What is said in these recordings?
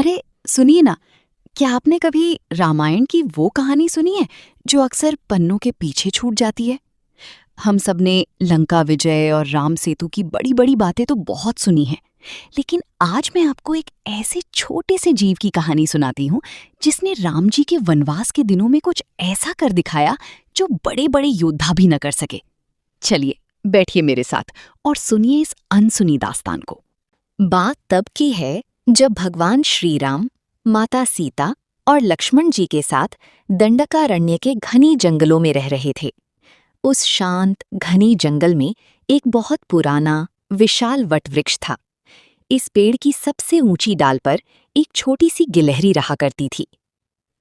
अरे सुनिए ना, क्या आपने कभी रामायण की वो कहानी सुनी है जो अक्सर पन्नों के पीछे छूट जाती है? हम सबने लंका विजय और राम सेतु की बड़ी बड़ी बातें तो बहुत सुनी हैं, लेकिन आज मैं आपको एक ऐसे छोटे से जीव की कहानी सुनाती हूँ जिसने राम जी के वनवास के दिनों में कुछ ऐसा कर दिखाया जो बड़े बड़े योद्धा भी न कर सके। चलिए, बैठिए मेरे साथ और सुनिए इस अनसुनी दास्तान को। बात तब की है जब भगवान श्री राम, माता सीता और लक्ष्मण जी के साथ दंडकारण्य के घनी जंगलों में रह रहे थे। उस शांत घनी जंगल में एक बहुत पुराना विशाल वटवृक्ष था। इस पेड़ की सबसे ऊंची डाल पर एक छोटी सी गिलहरी रहा करती थी।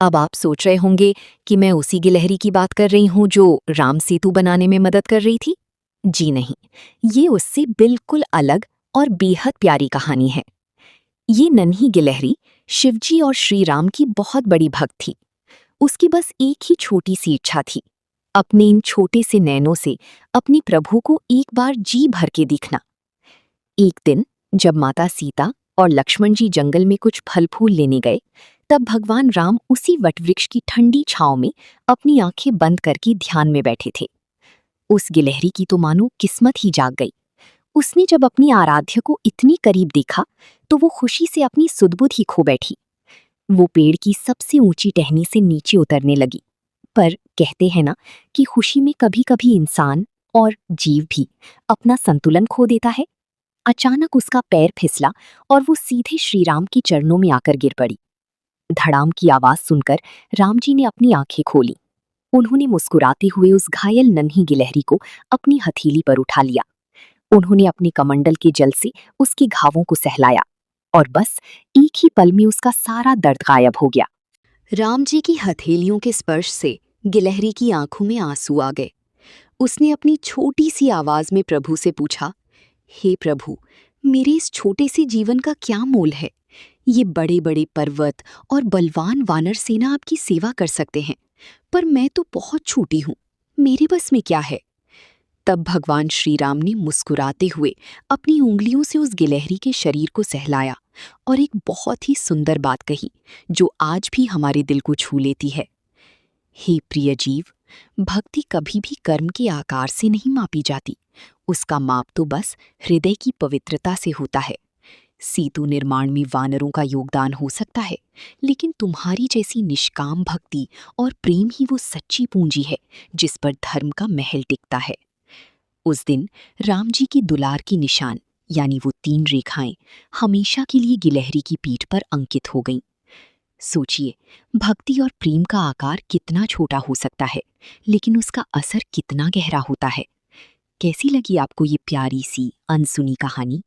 अब आप सोच रहे होंगे कि मैं उसी गिलहरी की बात कर रही हूँ जो राम सेतु बनाने में मदद कर रही थी। जी नहीं, ये उससे बिल्कुल अलग और बेहद प्यारी कहानी है। ये नन्ही गिलहरी शिवजी और श्री राम की बहुत बड़ी भक्त थी। उसकी बस एक ही छोटी सी इच्छा थी, अपने इन छोटे से नैनों से अपने प्रभु को एक बार जी भर के देखना। एक दिन जब माता सीता और लक्ष्मण जी जंगल में कुछ फल फूल लेने गए, तब भगवान राम उसी वटवृक्ष की ठंडी छांव में अपनी आंखें बंद करके ध्यान में बैठे थे। उस गिलहरी की तो मानो किस्मत ही जाग गई। उसने जब अपनी आराध्य को इतनी करीब देखा तो वो खुशी से अपनी सुध-बुध ही खो बैठी। वो पेड़ की सबसे ऊंची टहनी से नीचे उतरने लगी। पर कहते हैं ना कि खुशी में कभी-कभी इंसान और जीव भी अपना संतुलन खो देता है। अचानक उसका पैर फिसला और वो सीधे श्री राम के चरणों में आकर गिर पड़ी। धड़ाम की आवाज सुनकर राम जी ने अपनी आंखें खोली। उन्होंने मुस्कुराते हुए उस घायल नन्ही गिलहरी को अपनी हथेली पर उठा लिया। उन्होंने अपने कमंडल के जल से उसके घावों को सहलाया और बस एक ही पल में उसका सारा दर्द गायब हो गया। राम जी की हथेलियों के स्पर्श से गिलहरी की आंखों में आंसू आ गए। उसने अपनी छोटी सी आवाज में प्रभु से पूछा, हे प्रभु, मेरे इस छोटे से जीवन का क्या मोल है? ये बड़े बड़े पर्वत और बलवान वानर सेना आपकी सेवा कर सकते हैं, पर मैं तो बहुत छोटी हूँ, मेरे बस में क्या है? तब भगवान श्री राम ने मुस्कुराते हुए अपनी उंगलियों से उस गिलहरी के शरीर को सहलाया और एक बहुत ही सुंदर बात कही जो आज भी हमारे दिल को छू लेती है। हे प्रिय जीव, भक्ति कभी भी कर्म के आकार से नहीं मापी जाती, उसका माप तो बस हृदय की पवित्रता से होता है। सेतु निर्माण में वानरों का योगदान हो सकता है, लेकिन तुम्हारी जैसी निष्काम भक्ति और प्रेम ही वो सच्ची पूंजी है जिस पर धर्म का महल टिकता है। उस दिन राम जी की दुलार की निशान यानी वो 3 रेखाएं हमेशा के लिए गिलहरी की पीठ पर अंकित हो गईं। सोचिए, भक्ति और प्रेम का आकार कितना छोटा हो सकता है, लेकिन उसका असर कितना गहरा होता है। कैसी लगी आपको ये प्यारी सी अनसुनी कहानी?